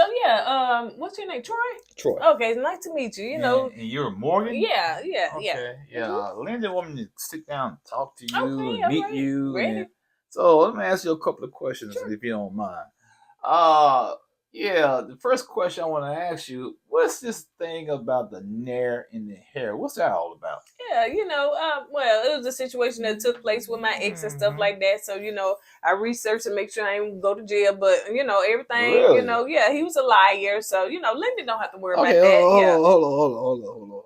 So yeah, what's your name? Troy? Troy. Okay, it's nice to meet you. You know. And you're Morgan? Yeah. Okay, yeah. Linda wanted me to sit down and talk to you Okay, and meet right. you. Ready? And so let me ask you a couple of questions if you don't mind. Yeah, the first question I want to ask you, what's this thing about the nair in the hair? What's that all about? Yeah, well, it was a situation that took place with my ex and stuff like that. So, I researched to make sure I didn't go to jail, but everything, Really? yeah, he was a liar. So, Linda don't have to worry Okay, about that. hold on.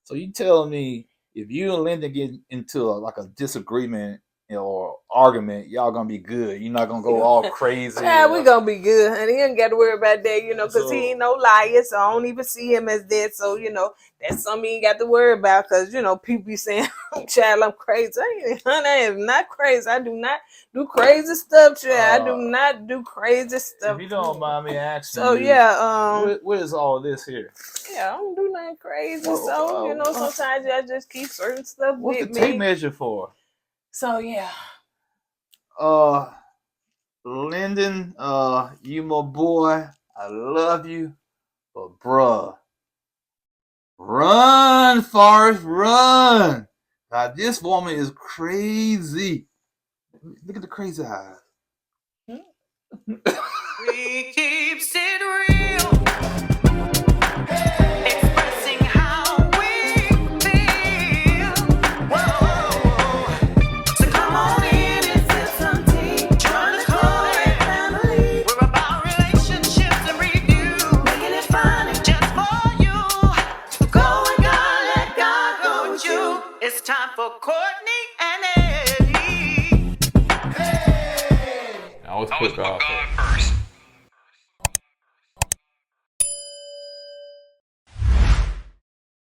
So you telling me if you and Linda get into like a disagreement or argument, y'all gonna be good? You're not gonna go all crazy? Yeah, we gonna be good, honey. You ain't got to worry about that, because he ain't no liar, so I don't even see him as that. So, that's something you ain't got to worry about, because, people be saying, child, I'm crazy. Honey, I am not crazy. I do not do crazy stuff, child. I do not do crazy stuff. If you don't mind me asking so, you, yeah, what is all this here? Yeah, I don't do nothing crazy. So, sometimes I just keep certain stuff what's with the me. tape measure for? So, yeah. Lyndon, you my boy. I love you. But bruh, run, Forrest, run. Now, this woman is crazy. Look at the crazy eyes. We keeps it real. Expressing how we feel. Whoa. So come on in and sip some tea. Join the KOED family. We're about relationships and review. Making it fun just for you. Go and God, let God go with you. It's time for Courtney and Eddie. I always put God first.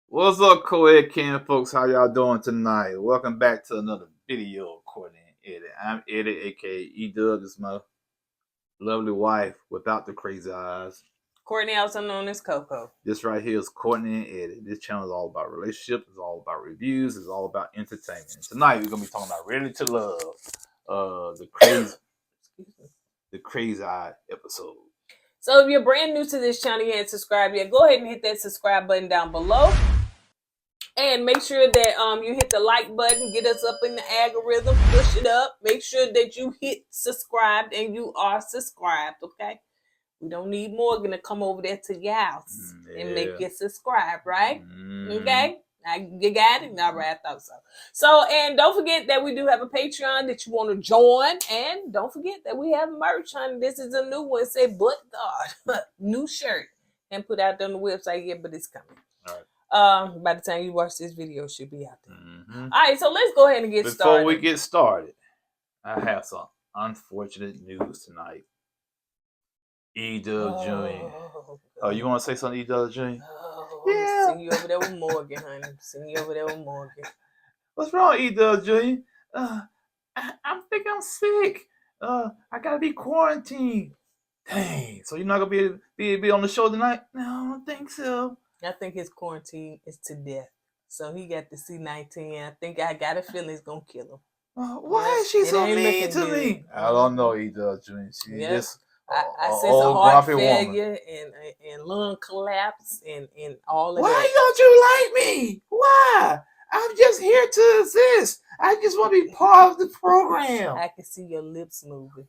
What's up, KOED Camp folks? How y'all doing tonight? Welcome back to another video of Courtney and Eddie. I'm Eddie, aka E-Dub. This is my lovely wife without the crazy eyes. Courtney, also known as Coco. This right here is Courtney and Eddie. This channel is all about relationships. It's all about reviews. It's all about entertainment. And tonight we're gonna be talking about Ready to Love, the crazy eye episode. So if you're brand new to this channel, you haven't subscribed yet, go ahead and hit that subscribe button down below. And make sure that you hit the like button, get us up in the algorithm, push it up. Make sure that you hit subscribe and you are subscribed, okay? We don't need Morgan to come over there to your house and make you subscribe, right? Okay? You got it? All right, I thought so. So, and don't forget that we do have a Patreon that you want to join. And don't forget that we have merch, honey. This is a new one. It say, but God. New shirt. And put out on the website yet, but it's coming. All right. By the time you watch this video, it should be out there. All right, so let's go ahead and get started. Before we get started, I have some unfortunate news tonight. E-Dub Jr. Oh, you want to say something, E-Dub Jr.? Yeah. Send you over there with Morgan, honey. Send you over there with Morgan. What's wrong, E-Dub Jr.? I think I'm sick. I gotta be quarantined. Dang. So you're not gonna be on the show tonight? No, I don't think so. I think his quarantine is to death. So he got the C-19. I think I got a feeling it's gonna kill him. Why is she so mean to me? I don't know, E-Dub Jr. She just I sense a heart failure and lung collapse and all of Why that. Why don't you like me? Why? I'm just here to assist. I just want to be part of the program. I can see your lips moving.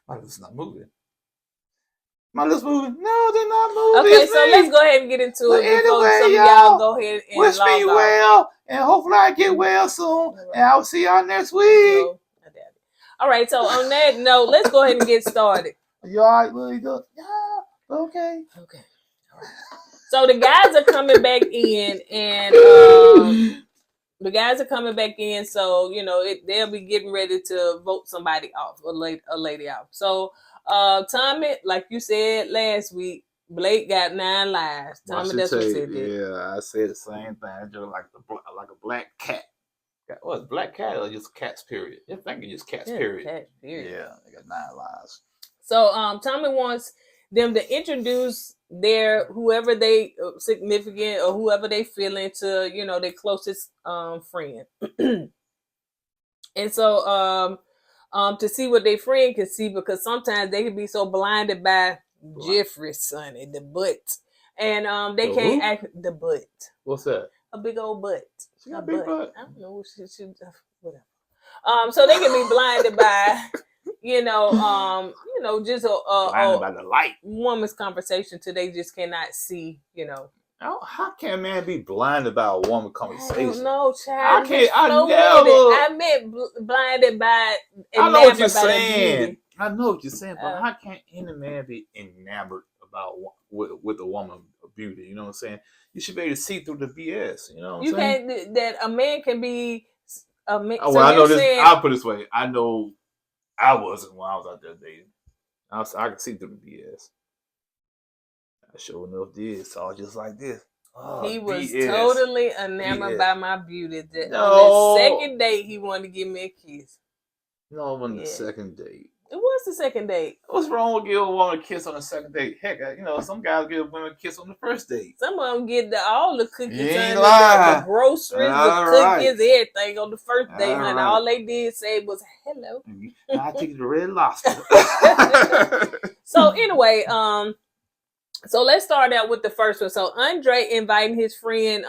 My lips not moving. My lips moving? No, they're not moving. Okay, so let's go ahead and get into it before some of y'all go ahead and wish me well, and hopefully I get well soon, and I'll see y'all next week. No, I doubt it. All right, so on that note, let's go ahead and get started. You all right, Willie? Yeah, okay. Okay. All right. So the guys are coming back in, and the guys are coming back in. So they'll be getting ready to vote somebody off, a lady off. So Tommy, like you said last week, Blake got 9 lives. Tommy, that's what said that. Yeah, I said the same thing. I just like a black cat. What, black cat or just cats, period? I think it's just cats, period. Cat, period. Yeah, they got 9 lives. So Tommy wants them to introduce their whoever they significant or whoever they feeling to, their closest friend. And so to see what their friend can see, because sometimes they can be so blinded by Jeffrey's son in the butt. And they The can't who? act the butt. What's that? A big old butt. She got a big butt. I don't know. Whatever. So they can be blinded by, just Blinded by the light. woman's conversation till they just cannot see, How can a man be blinded by a woman conversation? No, child. I meant blinded by. I know what you're saying. I know what you're saying, but how can any man be enamored about with a woman of beauty? You know what I'm saying? You should be able to see through the BS. You know what I'm saying? Can't. That a man can be. A man, well, I know this. I'll put it this way. I know I wasn't when I was out there dating. I could see through the BS. I sure enough did. Saw just like this. Oh, he was BS. totally enamored by my beauty. No. On the second date, he wanted to give me a kiss. No, it wasn't the second date. It was the second date. What's wrong with giving a woman a kiss on the second date? Heck, some guys give women a kiss on the first date. Some of them get all the cookies, the groceries, all the cookies, everything on the first date, honey. Right. All they did say was hello. I take you to Red Lobster. So anyway, so let's start out with the first one. So Andre inviting his friend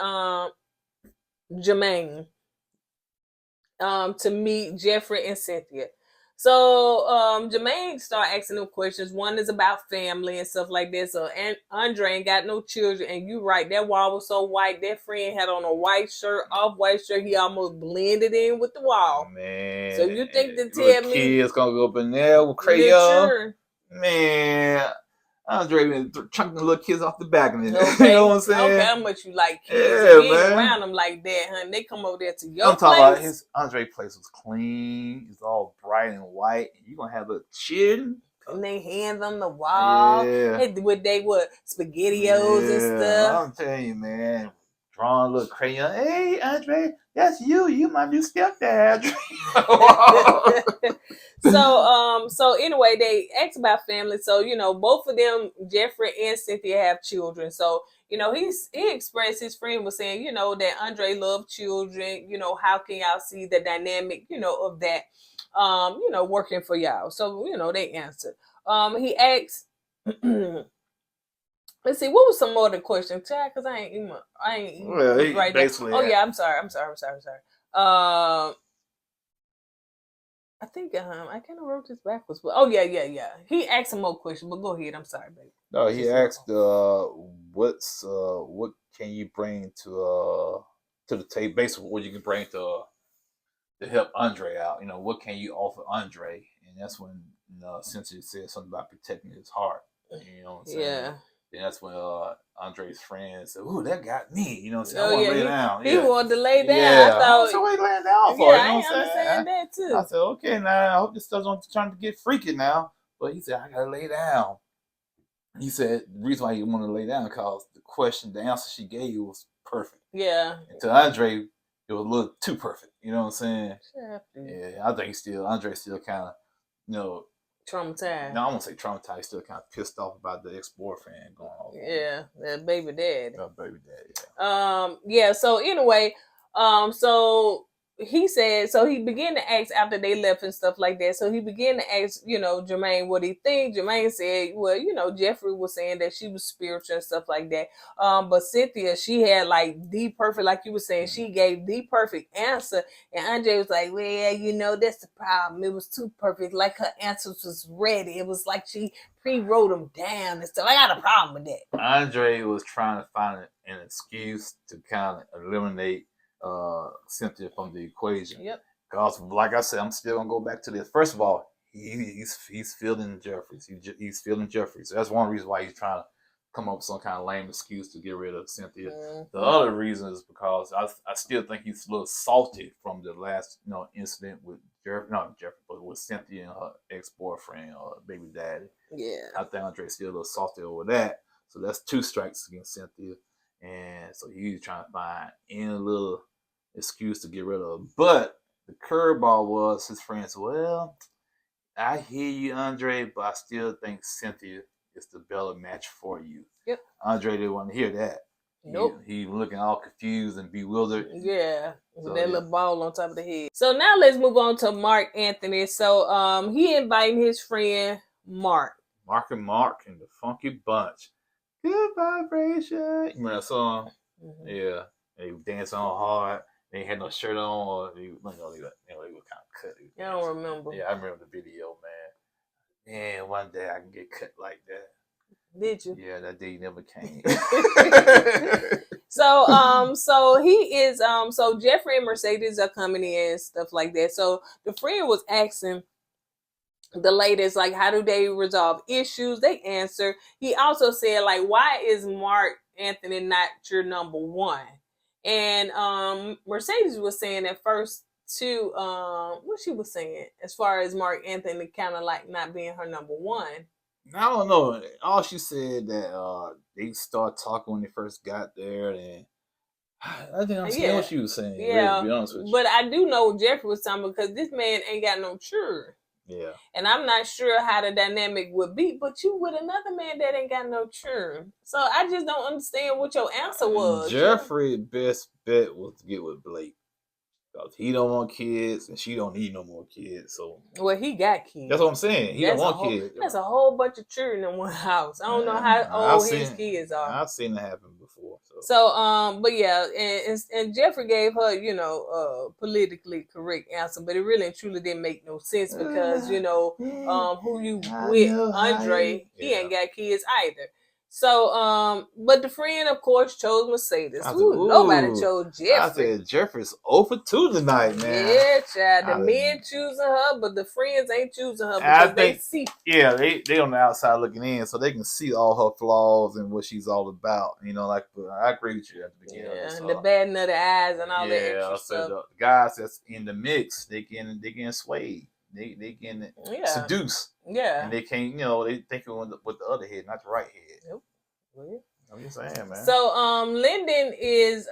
Jermaine to meet Jeffrey and Cynthia. So Jermaine started asking them questions. One is about family and stuff like that. So and Andre ain't got no children. And you right, that wall was so white. That friend had on a white shirt, off-white shirt. He almost blended in with the wall. Man. So you think to tell me kids gonna go up in there with crayon? Sure. Man. Andre been chunking the little kids off the back of it. Okay. You know what I'm saying? Okay, how much you like kids? Yeah, you ain't man. around them like that, honey. They come over there to your I'm talking place. about his Andre place was clean. It's all bright and white. You gonna have a chin. And they hands on the wall. Yeah. With SpaghettiOs and stuff. I'm telling you, man. Drawing a little crayon. Hey, Andre, that's you. You my new stepdad. So anyway, they asked about family. So, both of them, Jeffrey and Cynthia, have children. So, he expressed, his friend was saying, that Andre loved children. How can y'all see the dynamic, of that, working for y'all? So, they answered. He asked, let's see, what was some more of the question, Chad? Because I ain't right there. Oh yeah, I'm sorry. I think I kind of wrote this backwards, but yeah. He asked some more questions, but go ahead. I'm sorry, baby. No, he asked, what can you bring to the table? Basically, what you can bring to help Andre out. What can you offer Andre? And that's when Cynthia said something about protecting his heart. You know what I'm saying? Yeah. And that's when Andre's friend said, "Ooh, that got me." You know what I'm saying? I want to lay down. He wanted to lay down. Yeah. I thought, so what he laying down for? Yeah, you know I understand that too. I said, "Okay, now I hope this doesn't trying to get freaky now." But he said, "I gotta lay down." He said the reason why he wanted to lay down because the answer she gave you was perfect. Yeah. And to Andre, it was a little too perfect. You know what I'm saying? Sure. Yeah, I think Andre's still kind of, traumatized. No, I won't say traumatized. Still kind of pissed off about the ex-boyfriend going on. Yeah, that baby daddy. Baby daddy. Yeah. Yeah. So anyway, so he said, so he began to ask after they left and stuff like that. So he began to ask, Jermaine what he think. Jermaine said, well, Jeffrey was saying that she was spiritual and stuff like that. But Cynthia, she had like the perfect, like you were saying, she gave the perfect answer. And Andre was like, well, that's the problem. It was too perfect. Like her answers was ready. It was like she pre-wrote them down and stuff. I got a problem with that. Andre was trying to find an excuse to kind of eliminate Cynthia from the equation. Yep. Because, like I said, I'm still gonna go back to this. First of all, he's feeling Jeffries. He's feeling Jeffries. So that's one reason why he's trying to come up with some kind of lame excuse to get rid of Cynthia. Mm-hmm. The other reason is because I still think he's a little salty from the last incident with but with Cynthia and her ex-boyfriend or baby daddy. Yeah. I think Andre's still a little salty over that. So that's 2 strikes against Cynthia. And so he's trying to find any little excuse to get rid of her. But the curveball was his friend said, well, I hear you, Andre, but I still think Cynthia is the better match for you. Yep. Andre didn't want to hear that. Nope. He looking all confused and bewildered. Yeah. So, that little ball on top of the head. So now let's move on to Mark Anthony. So he inviting his friend Mark. Mark and Mark and the Funky Bunch. Good vibration. You remember that song? Mhm. Yeah. They were dancing all hard. They had no shirt on, or they were kind of cut. I don't remember. Yeah, I remember the video, man. Man, one day I can get cut like that. Did you? Yeah, that day never came. So he is so Jeffrey and Mercedes are coming in and stuff like that. So the friend was asking the ladies, like, how do they resolve issues? They answer. He also said, like, why is Mark Anthony not your number one? And Mercedes was saying at first too, what she was saying as far as Mark Anthony kind of like not being her number one. I don't know. All she said that they start talking when they first got there, and I didn't understand what she was saying. Yeah, really, to be honest with you. But I do know what Jeffrey was talking because this man ain't got no children. Yeah. And I'm not sure how the dynamic would be, but you with another man that ain't got no churn. So I just don't understand what your answer was. Jeffrey's best bet was to get with Blake. Because he don't want kids and she don't need no more kids. So well, he got kids. That's what I'm saying. He don't want kids. That's a whole bunch of children in one house. I don't know how old his kids are. I've seen it happen before. But yeah, and Jeffrey gave her, politically correct answer, but it really and truly didn't make no sense because, who you with, Andre, he ain't got kids either. So, but the friend, of course, chose Mercedes. Nobody chose Jeffrey. I said Jeffrey's 0 for 2 tonight, man. Yeah, child. The men choosing her, but the friends ain't choosing her because they see. Yeah, they on the outside looking in, so they can see all her flaws and what she's all about. I agree with you at the beginning. Yeah, and the bad nutty eyes and all that extra stuff. The guys that's in the mix, they get swayed. They get seduced. Yeah. And they can't, they thinking with the other head, not the right head. Nope. I'm just saying, man. So, Lyndon is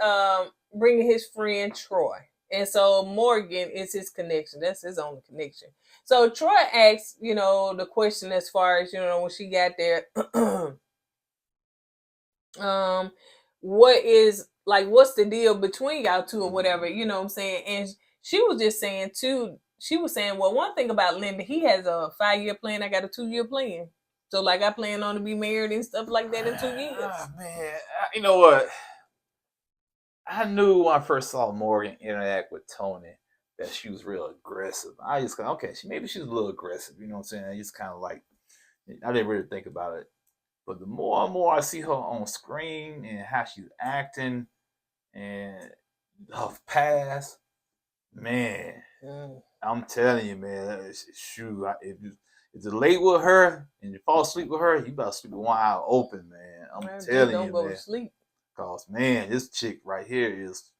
bringing his friend Troy. And so Morgan is his connection. That's his only connection. So Troy asks, the question as far as, when she got there, what's the deal between y'all two or whatever, you know what I'm saying? And she was just saying too, she was saying, well, one thing about Lyndon, he has a 5-year plan. I got a 2-year plan. So, I plan on to be married and stuff like that in 2 years. Man, you know what? I knew when I first saw Morgan interact with Tony that she was real aggressive. I just thought, okay, maybe she's a little aggressive. You know what I'm saying? I just kind of I didn't really think about it. But the more and more I see her on screen and how she's acting and her past, man, I'm telling you, man, shoot, if you're late with her and you fall asleep with her, you better sleep with one eye open, man. I'm telling you, don't go to sleep. Because, man, this chick right here is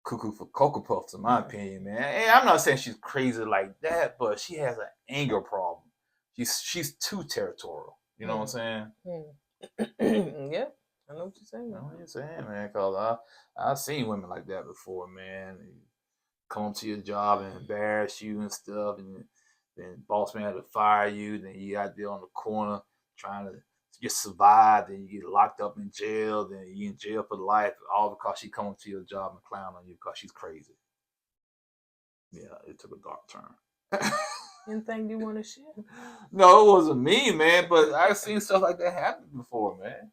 cuckoo for Cocoa Puffs, in my opinion, man. And I'm not saying she's crazy like that, but she has an anger problem. She's too territorial. You know what I'm saying? Yeah, I know what you're saying. I know what you're saying, man, because I've seen women like that before, man. They come to your job and embarrass you and stuff, and then boss man had to fire you, then you out there on the corner trying to just survive, then you get locked up in jail, then you in jail for life, all because she come to your job and clown on you because she's crazy. Yeah, it took a dark turn. Anything you want to share? No, it wasn't me, man, but I've seen stuff like that happen before, man.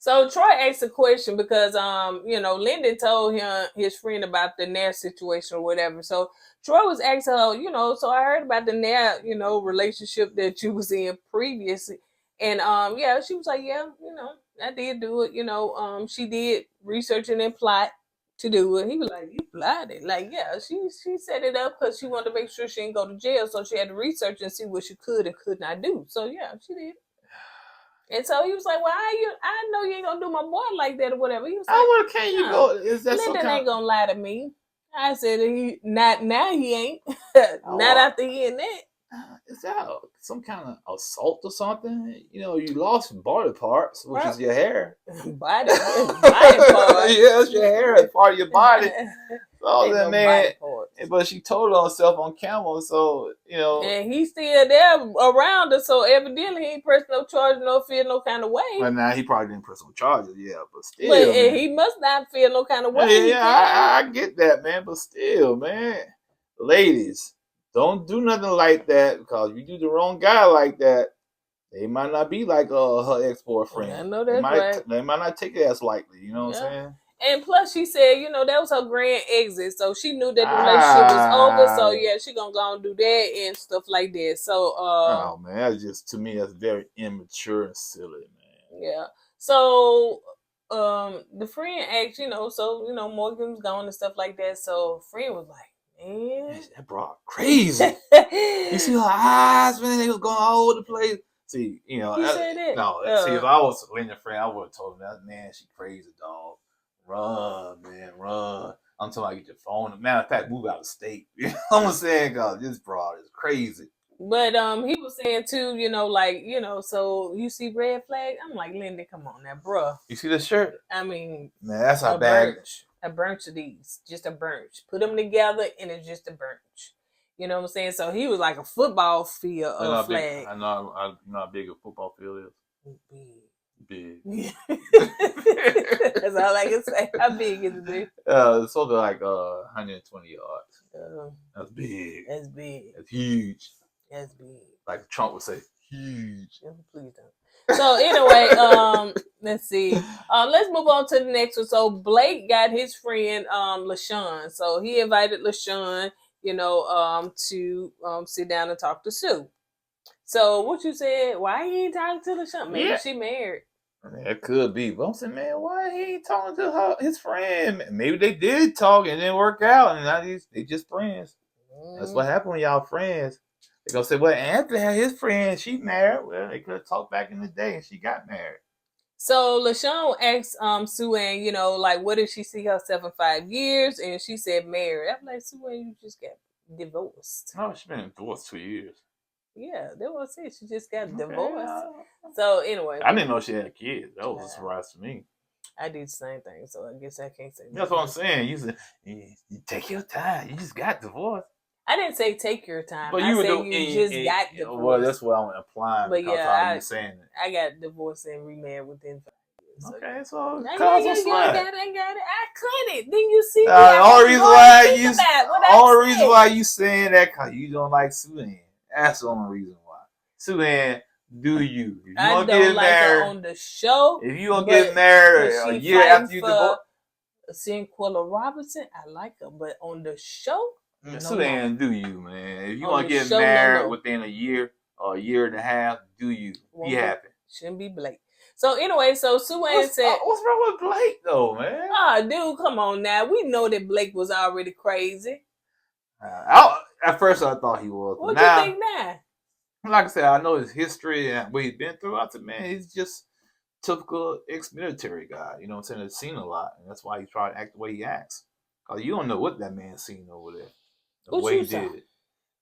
So Troy asked a question because, Lyndon told him, his friend, about the Nair situation or whatever. So Troy was asking her, so I heard about the Nair, relationship that you was in previously. And, she was like, yeah, I did do it. She did researching and plot to do it. He was like, you plotted? Like, yeah, she set it up because she wanted to make sure she didn't go to jail. So she had to research and see what she could and could not do. So, yeah, she did. And so he was like, well, I know you ain't going to do my boy like that or whatever. He was like, where can you go? Is that Lyndon ain't going to lie to me. I said, not now he ain't. Not after he in that. Is that some kind of assault or something? You lost body parts, which is your hair. Body parts. Yeah, it's your hair. It's part of your body. So then, man, but she told herself on camera, so and he's still there around her, so evidently he ain't pressed no charges, no feel no kind of way. Well, now he probably didn't press no charges, but still. But he must not feel no kind of way. Yeah, I get that, man, but still, man, ladies, don't do nothing like that, because if you do the wrong guy like that, They might not be like her ex-boyfriend. I know that's right. They might not take it as lightly. You know what I'm Yeah. saying? And plus, she said, you know, that was her grand exit, so she knew that the relationship was over. So yeah, she gonna go and do that and stuff like that. So oh man, that's just, to me, that's very immature and silly, man. yeah. So the friend asked, you know, so you know, Morgan was gone and stuff like that. So friend was like, man, That brought crazy. You see her eyes, man, they was going all over the place. See, you know, he said that. no, see, if I was Helena friend, I would have told him that, man, she crazy, dog. Run, man, run. I'm talking about get your phone. Matter of fact, move out of state. You know what I'm saying? God, this broad is crazy. But he was saying too, you know, like, you know, so you see red flag. I'm like, Linda, come on now, bruh. You see this shirt? I mean, man, that's how bad. A bunch of these, just a bunch. Put them together, and it's just a bunch. You know what I'm saying? So he was like a football field of flag. I know how big a football field is. Big. That's all I can say. How big is it, big? It's something like 120 yards. That's big. That's big. That's huge. That's big. Like Trump would say, huge. Please don't. So anyway, let's see. Let's move on to the next one. So Blake got his friend LaShawn. So he invited LaShawn, you know, to sit down and talk to Sue. So what you said? Why he ain't talking to LaShawn? Maybe she married. It could be, but I'm saying, man, why he ain't talking to his friend? Maybe they did talk and it didn't work out, and now they just friends. That's what happened when y'all friends. They gonna say, well, Anthony had his friend, she married. Well, they could have talked back in the day, and she got married. So LaShawn asked Sue Ann, you know, like, what did she see herself in 5 years? And she said married. I'm like, Sue Ann, you just got divorced. No, she's been divorced 2 years. Yeah, that was it. She just got divorced. So anyway, I didn't know she had kids. That was a surprise to me. I did the same thing, so I guess I can't say. That's what I'm saying. You said you take your time. You just got divorced. I didn't say take your time. But I said you just got divorced. Well, that's what I'm implying. But yeah, how you saying it. I got divorced and remarried within 5 years. So okay, so I got it. I couldn't. Then you see, all the reason why you saying that, because you don't like Sue Ann. That's the only reason why. Sue Ann, do you? If you I don't like her on the show. If you gonna get married a year after you divorce, Cinquilla Robinson, I like her, but on the show, Sue Ann, do you, man? If you want to get married within a year or a year and a half, do you? Be happy. Shouldn't be Blake. So anyway, so Sue Ann said, what's wrong with Blake though, man? Oh, dude, come on now. We know that Blake was already crazy. At first, I thought he was. What do you think now? Like I said, I know his history and what he's been through. I said, man, he's just typical ex-military guy. You know what I'm saying? He's seen a lot, and that's why he tried to act the way he acts. Cause you don't know what that man's seen over there. The way he did it.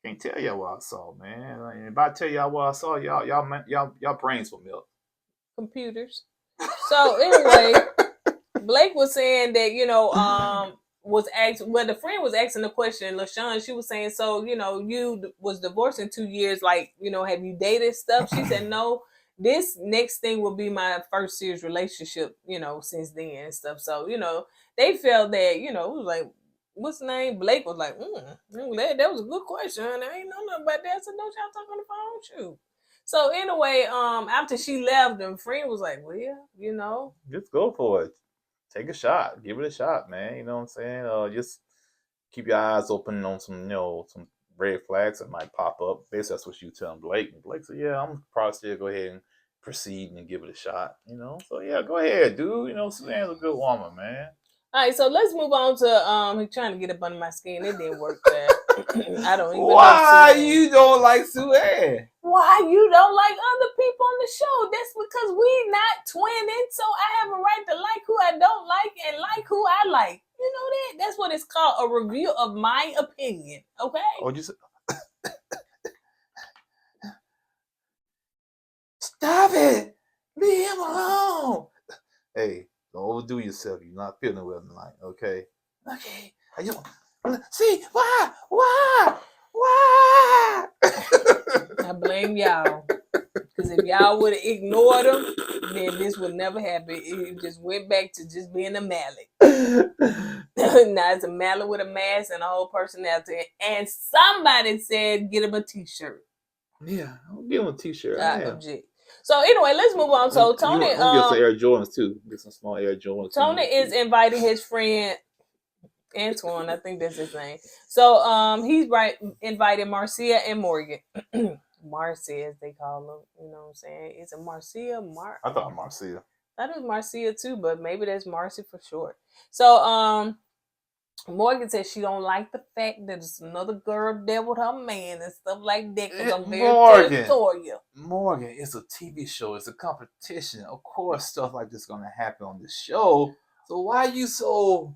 Can't tell y'all what I saw, man. Like, if I tell y'all what I saw, y'all brains will melt. Computers. So anyway, Blake was saying that, you know, the friend was asking the question, LaShawn, she was saying, so, you know, you was divorced in 2 years, like, you know, have you dated stuff? She said, no, this next thing will be my first serious relationship, you know, since then and stuff. So, you know, they felt that, you know, it was like, what's the name? Blake was like, that was a good question. I ain't know nothing about that. So don't y'all talk on the phone, shoot. So anyway, after she left, the friend was like, well, you know, just go for it. Take a shot. Give it a shot, man. You know what I'm saying? Just keep your eyes open on some, you know, some red flags that might pop up. Basically, that's what you telling Blake. And Blake said, yeah, I'm probably still go ahead and proceed and give it a shot. You know? So yeah, go ahead, dude. You know, Suzanne's a good woman, man. All right, so let's move on to he's trying to get up under my skin. It didn't work that. I don't even know. Why you don't like Sue Ann? Why you don't like other people on the show? That's because we not twinning, so I have a right to like who I don't like and like who I like. You know that? That's what it's called, a review of my opinion. Okay? Oh, you said stop it! Leave him alone. Hey, don't overdo yourself. You're not feeling well tonight, okay? Okay. See, why? I blame y'all. Because if y'all would have ignored him, then this would never happen. It just went back to just being a mallet. Now it's a mallet with a mask and a whole personality. And somebody said, get him a t-shirt. Yeah, I'll give him a t-shirt. I object. So anyway, let's move on. So Tony, I'm gonna get some Air Jordans too. Get some small Air Jordans. Tony is inviting his friend Antoine, I think that's his name. So he's invited Marcia and Morgan. Marcia, as they call them. You know what I'm saying? Is it Marcia? I thought Marcia. That is Marcia too, but maybe that's Marcy for short. So Morgan says she don't like the fact that it's another girl there with her man and stuff like that because I'm very territorial. Morgan, it's a TV show. It's a competition. Of course, stuff like this is going to happen on the show. So why are you so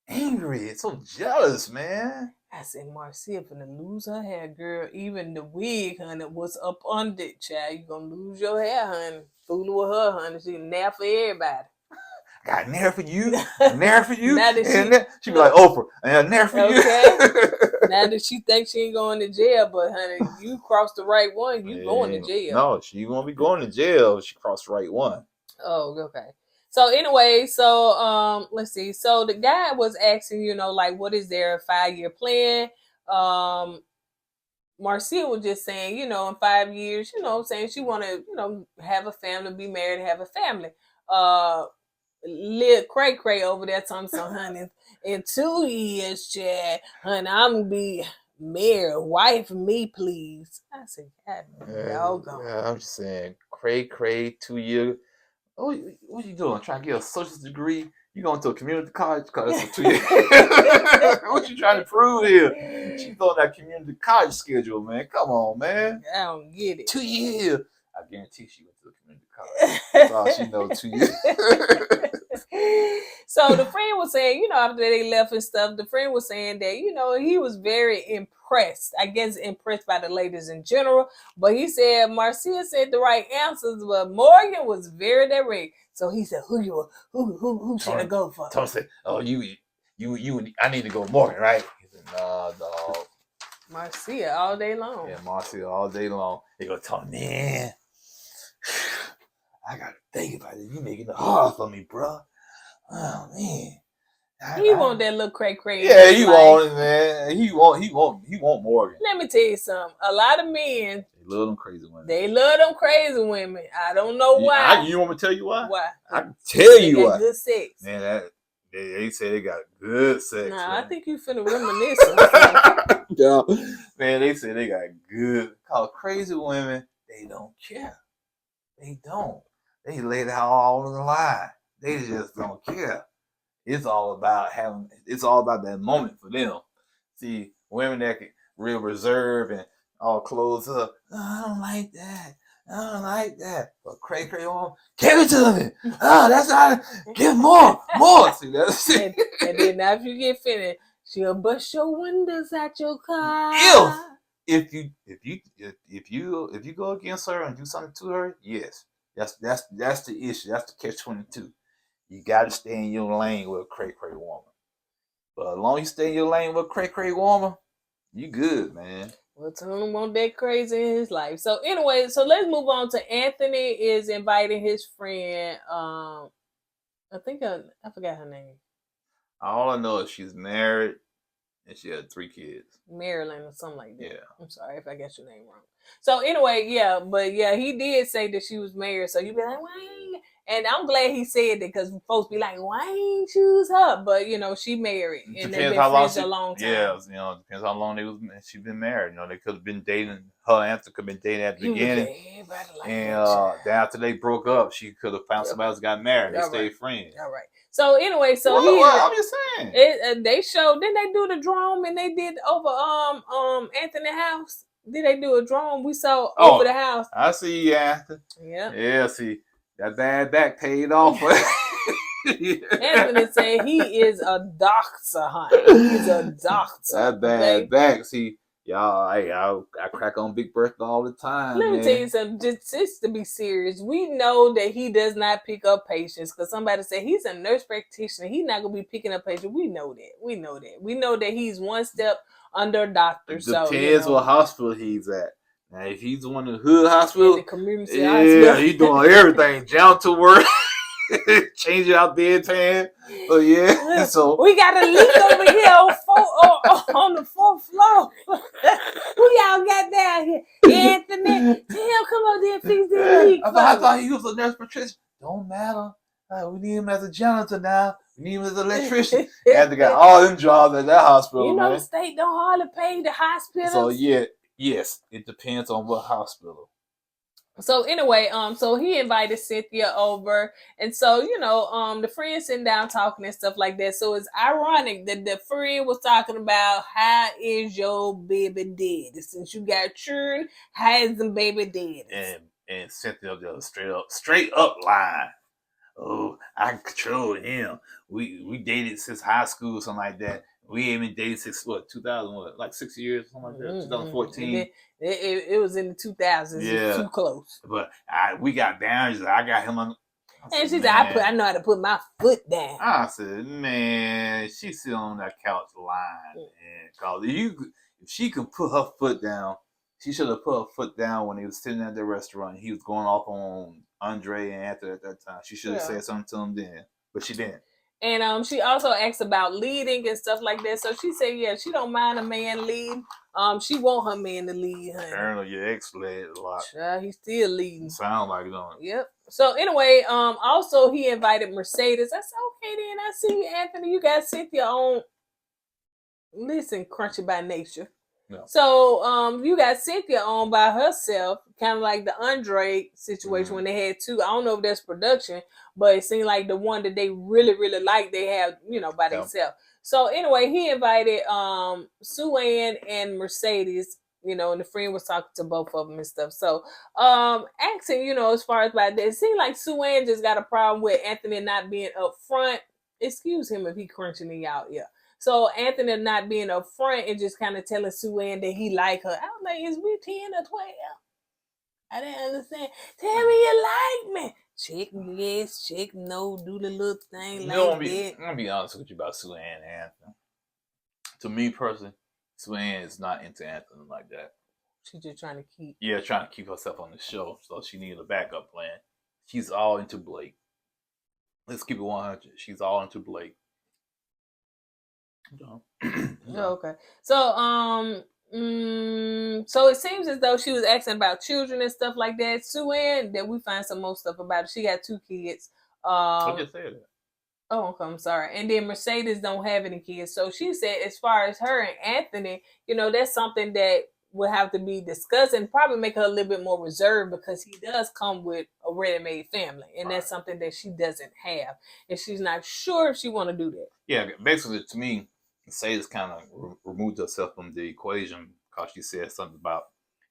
angry? So jealous, man. I said, Marcia finna lose her hair, girl. Even the wig, honey, was up under it, child. You gonna lose your hair, honey. Fooling with her, honey. She nair for everybody. Got nair for you, nair for you. Now that she be like Oprah, and nair for you. Now that she thinks she ain't going to jail, but honey, you crossed the right one, you going to jail. No, she won't be going to jail if she crossed the right one. Oh, okay. So anyway, let's see. So the guy was asking, you know, like, what is their 5-year plan? Marcia was just saying, you know, in 5 years, you know what I'm saying, she want to, you know, have a family, be married, have a family. Live cray over there talking so honey, in 2 years, Chad, honey, I'm gonna be married, wife me, please. I said, God, doggone. Yeah, I'm just saying, cray, 2 years. Oh, what you doing? Trying to get a social degree? You going to a community college? Because it's a 2 years. What you trying to prove here? She's on that community college schedule, man. Come on, man. I don't get it. 2 years. I guarantee she went to a community college. That's all she knows, 2 years. So the friend was saying, you know, after they left and stuff, the friend was saying that, you know, he was very impressed. I guess impressed by the ladies in general. But he said Marcia said the right answers, but Morgan was very direct. So he said, who should I go for? Tony said, oh, you, I need to go Morgan, right? He said, nah, dog. Marcia all day long. Yeah, Marcia all day long. He go, Tony, man, I gotta think about it. You making it hard for me, bro. Oh man, He want that little cray. Yeah, he want it, man. He want Morgan. Let me tell you something. A lot of men, they love them crazy women. They love them crazy women. I don't know why. You want me to tell you why? Why? I can tell you why. Good sex. Man, they say they got good sex. Nah, man. I think you finna reminisce. Yeah. Man, they say they got good. Called crazy women. They don't care. They don't. They lay it out all on the line. They just don't care. It's all about that moment for them. See, women that can real reserve and all closed up. Oh, I don't like that. I don't like that. But cray on, give it to me. Oh, that's not. Give more. See, that's it. And then after you get finished, she'll bust your windows at your car. If you go against her and do something to her, yes. That's the issue. That's the catch-22. You gotta stay in your lane with a cray woman. But as long as you stay in your lane with a cray woman, you good, man. Well, Tony want that crazy in his life. So anyway, so let's move on to Anthony is inviting his friend. I forgot her name. All I know is she's married and she had 3 kids. Marilyn or something like that. Yeah. I'm sorry if I got your name wrong. So anyway, he did say that she was married. So you be like, why? And I'm glad he said that because folks be like, why ain't choose her? But you know, she married and they've been friends a long time. Yeah, you know, it depends how long she's been married. You know, they could have been dating. Her and Anthony could have been dating at the beginning. And then after they broke up, she could have found somebody else, got married. They stayed friends. All right. So anyway, I'm just saying. They showed. Didn't they do the drone and they did over Anthony's house? Did they do a drone? We saw over the house. I see you, Anthony. Yeah. Yeah. See that bad back paid off. Anthony said he is a doctor, honey. He's a doctor. That bad back. See, y'all, I crack on Big Bertha all the time. Let me tell you something. Just to be serious, we know that he does not pick up patients because somebody said he's a nurse practitioner. He's not gonna be picking up patients. We know that. We know that he's one step under a doctor. Depends what hospital he's at. Now, if he's one of the hood hospitals, the community hospital, he's doing everything, down to work. change it out bedpan. Oh yeah. So we got a leak over here on the fourth floor. Who y'all got down here? Anthony, tell him come up there and fix this leak. I thought he was a nurse Patricia. Don't matter. We need him as a janitor now. We need him as an electrician. Anthony got all them jobs at that hospital. You know man. the state don't hardly pay the hospitals. So yeah, yes, it depends on what hospital. So anyway, so he invited Cynthia over, and so the friends sitting down talking and stuff like that. So it's ironic that the friend was talking about how is your baby dead since you got children. How is the baby dead? And Cynthia just straight up line. Oh, I control him. We dated since high school, something like that. We ain't been dating since 2000, like 6 years, something like that. 2014. It was in the 2000s. Yeah. It was too close. But we got boundaries. I got him on. And she said, I know how to put my foot down. I said, man, she sit on that couch lying. Man, cause if she can put her foot down, she should have put her foot down when he was sitting at the restaurant. He was going off on Andre and Anthony at that time. She should have said something to him then, but she didn't. And she also asked about leading and stuff like that. So she said, yeah, she don't mind a man lead. She want her man to lead. Honey. Apparently your ex led a lot. He's still leading. Sound like it, don't it? Yep. So anyway, also he invited Mercedes. I said, okay then, I see you, Anthony. You got Cynthia on. Listen, Crunchy by nature. Yeah. So you got Cynthia on by herself, kind of like the Andre situation when they had two. I don't know if that's production, but it seemed like the one that they really, really like, they have, by themselves. So anyway, he invited Sue Ann and Mercedes, and the friend was talking to both of them and stuff. So asking, as far as about that, it seemed like Sue Ann just got a problem with Anthony not being up front. Excuse him if he crunching me out, yeah. So Anthony not being up front and just kind of telling Sue Ann that he like her. I was like, is we 10 or 12? I didn't understand. Tell me you like me. Check yes, check no, do the little thing that. I'm gonna be honest with you about Sue Ann and Anthony. To me personally, Sue Ann is not into Anthony like that. She's just trying to keep herself on the show, so she needed a backup plan. She's all into Blake. Let's keep it 100. She's all into Blake. No. Okay. So so it seems as though she was asking about children and stuff like that. Sue Ann, that we find some more stuff about it. She got 2 kids. I just said that. Oh, okay, I'm sorry. And then Mercedes don't have any kids. So she said as far as her and Anthony, that's something that would have to be discussed and probably make her a little bit more reserved because he does come with a ready-made family. And that's something that she doesn't have. And she's not sure if she want to do that. Yeah, basically to me, Mercedes kind of removed herself from the equation because she said something about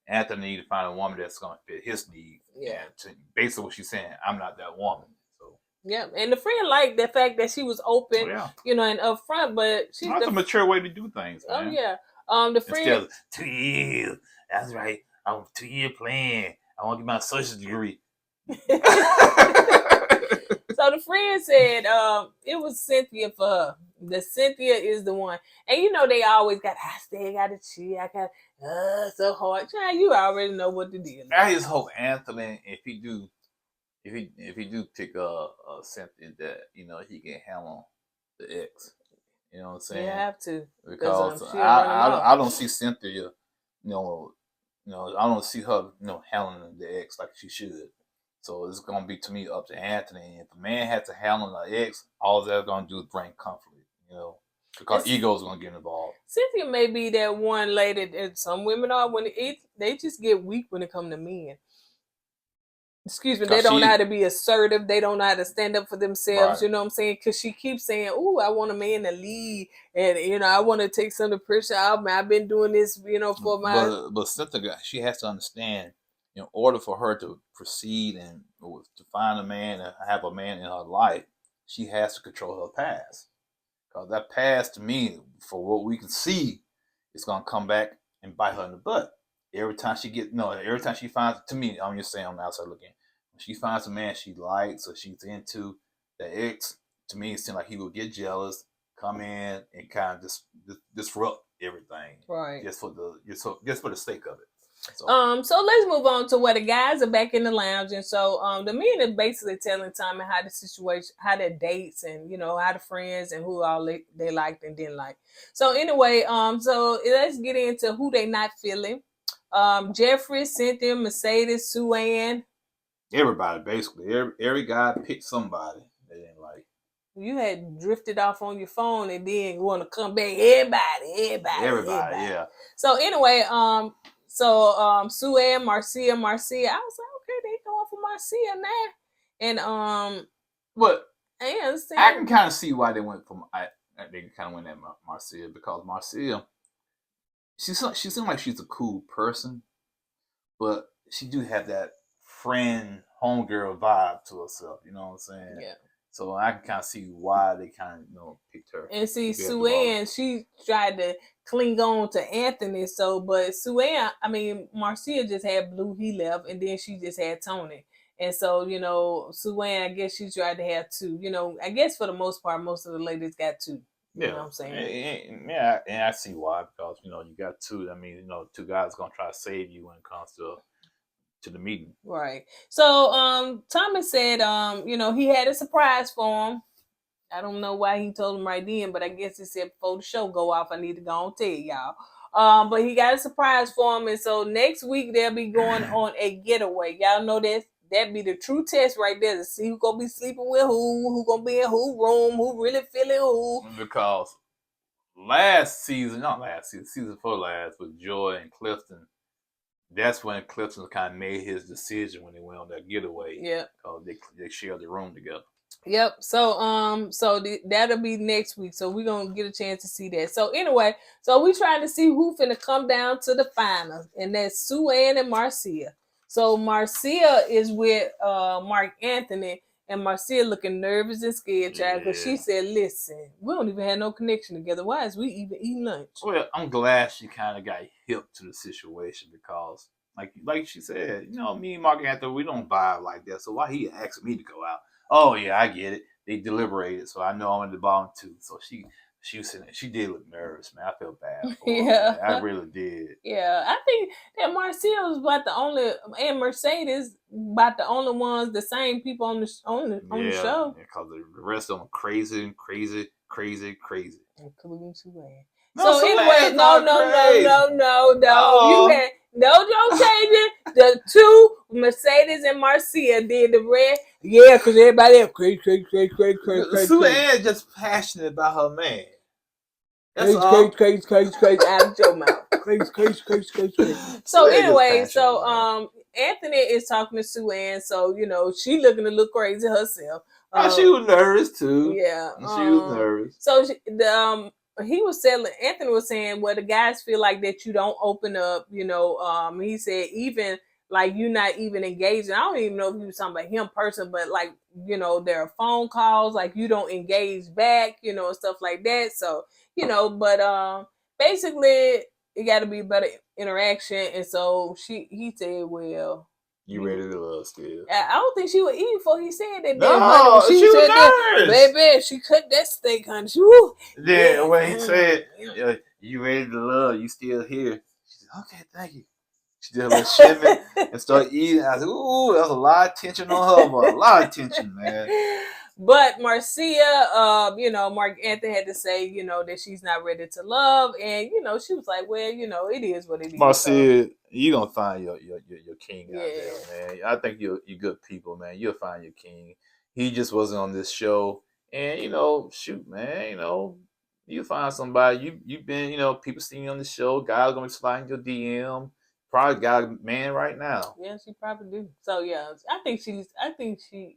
Anthony need to find a woman that's going to fit his needs. Yeah. And basically what she's saying, I'm not that woman. So yeah, and the friend liked the fact that she was open, and upfront, but she's that's a mature way to do things, man. Oh yeah. The friend instead of 2 years. That's right. I'm 2-year plan. I want to get my associate's degree. So the friend said it was Cynthia for her. The Cynthia is the one. And they always got, I still got to cheat. I got so hard. Child, you already know what to do. I just hope Anthony, if he do pick Cynthia, that he can handle the ex. You know what I'm saying? You have to. Because I don't see Cynthia, I don't see her, handling the ex like she should. So it's going to be, to me, up to Anthony. If a man has to handle an ex, all they're going to do is bring conflict, because egos going to get involved. Cynthia may be that one lady that some women are when they just get weak when it comes to men. Excuse me, they don't know how to be assertive. They don't know how to stand up for themselves. Right. You know what I'm saying? Because she keeps saying, "Ooh, I want a man to lead, and I want to take some of the pressure out. I've been doing this, for my." But Cynthia, she has to understand, in order for her to proceed and to find a man and have a man in her life, she has to control her past. Because that past, to me, for what we can see, is gonna come back and bite her in the butt. Every time she finds, to me, I'm just saying on the outside looking, when she finds a man she likes or she's into, the ex, to me, it seems like he will get jealous, come in and kind of disrupt everything, right? Just for the sake of it. So let's move on to where the guys are back in the lounge, and so the men are basically telling Tommy how the situation, how their dates, and how the friends and who all they liked and didn't like. So anyway, so let's get into who they not feeling. Jeffrey, Cynthia, Mercedes, Sue Ann. Everybody, basically, every guy picked somebody they didn't like. You had drifted off on your phone and then want to come back. Everybody. Yeah. So anyway, Sue Ann, Marcia. I was like, okay, they going for Marcia now. And but I understand. I can kind of see why they went from they kind of went at Marcia, because Marcia, she seems like she's a cool person, but she do have that friend homegirl vibe to herself. You know what I'm saying? Yeah. So I can kind of see why they kind of picked her. And see, Sue Ann, she tried to cling on to Anthony. So, but Sue Ann, Marcia just had Blue, he left, and then she just had Tony. And so, Sue Ann, I guess she tried to have two. I guess for the most part, most of the ladies got two. You know what I'm saying? Yeah, and I see why, because you got two. Two guys gonna try to save you when it comes to the meeting. Right. So Thomas said he had a surprise for him. I don't know why he told him right then, but I guess he said before the show go off, I need to go and tell y'all. But he got a surprise for him, and so next week they'll be going on a getaway. Y'all know that be the true test right there to see who gonna be sleeping with who gonna be in who room, who really feeling who. Because season before last with Joy and Clifton, that's when Clifton kind of made his decision when they went on that getaway. Yeah, because they shared the room together. Yep. So that'll be next week. So we're gonna get a chance to see that. So anyway, so we trying to see who finna come down to the finals, and that's Sue Ann and Marcia. So Marcia is with Mark Anthony, and Marcia looking nervous and scared, child, because she said, "Listen, we don't even have no connection together. Why is we even eating lunch?" Well, I'm glad she kind of got hip to the situation, because, like she said, me and Mark Anthony, we don't vibe like that. So why he asking me to go out? Oh yeah, I get it. They deliberated, so I know I'm in the bottom two. So she was sitting there, she did look nervous, man. I felt bad for her. Man. I really did. Yeah, I think that Marcia was about the only, and Mercedes about the only ones, the same people on the show. Yeah, because the rest of them crazy, including Sue Ann. No, so anyway, no. You had no changing. The two, Mercedes and Marcia, did the red. Yeah, because everybody else crazy. Sue Ann just passionate about her man. That's crazy out of your mouth. Crazy. So anyway, Anthony is talking to Sue Ann, so she looking a little crazy herself. She was nervous too. Yeah, she was nervous. So Anthony was saying, well, the guys feel like that you don't open up. He said even like you not even engaging. I don't even know if he was talking about him person, but like there are phone calls, like you don't engage back, and stuff like that. So but basically it got to be better interaction, and so he said, well. You ready to love still? I don't think she would eat before he said that. No, she was nervous. Baby, she cut that steak, honey. Yeah, when he said, you ready to love, you still here. She said, okay, thank you. She did a little shimmy and started eating. I said, ooh, that was a lot of tension on her, but a lot of tension, man. But Marcia, Mark Anthony had to say, that she's not ready to love, and she was like, well, it is what it is. Marcia, you gonna find your king out there, man. I think you're good people, man. You'll find your king. He just wasn't on this show, and shoot, man, you find somebody. You've been, people seeing you on the show. Guys gonna be sliding your DM. Probably got a man right now. Yeah, she probably do. So yeah, I think she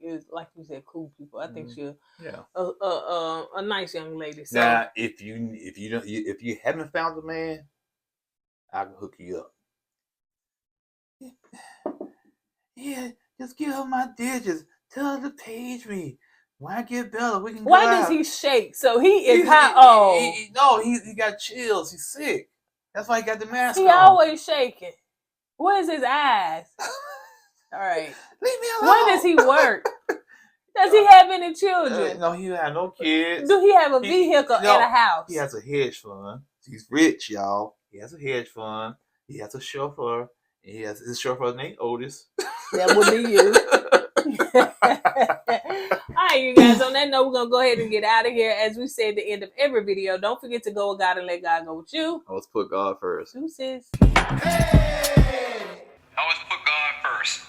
is, like you said, cool people. I think she's a nice young lady. So now, if you haven't found a man, I can hook you up. Yeah, just give her my digits. Tell her to page me. When I get better, we can go Why out. does he shake? So he is how old? He got chills. He's sick. That's why he got the mask on. He always shaking. Where's his eyes? All right. Leave me alone. Where does he work? Does he have any children? No, he have no kids. Do he have a vehicle and a house? He has a hedge fund. He's rich, y'all. He has a hedge fund. He has a chauffeur. He has his short for Nate Otis. That would be you. All right, you guys. On that note, we're gonna go ahead and get out of here. As we say at the end of every video, don't forget to go with God and let God go with you. Let's put God first. Deuces. Always put God first.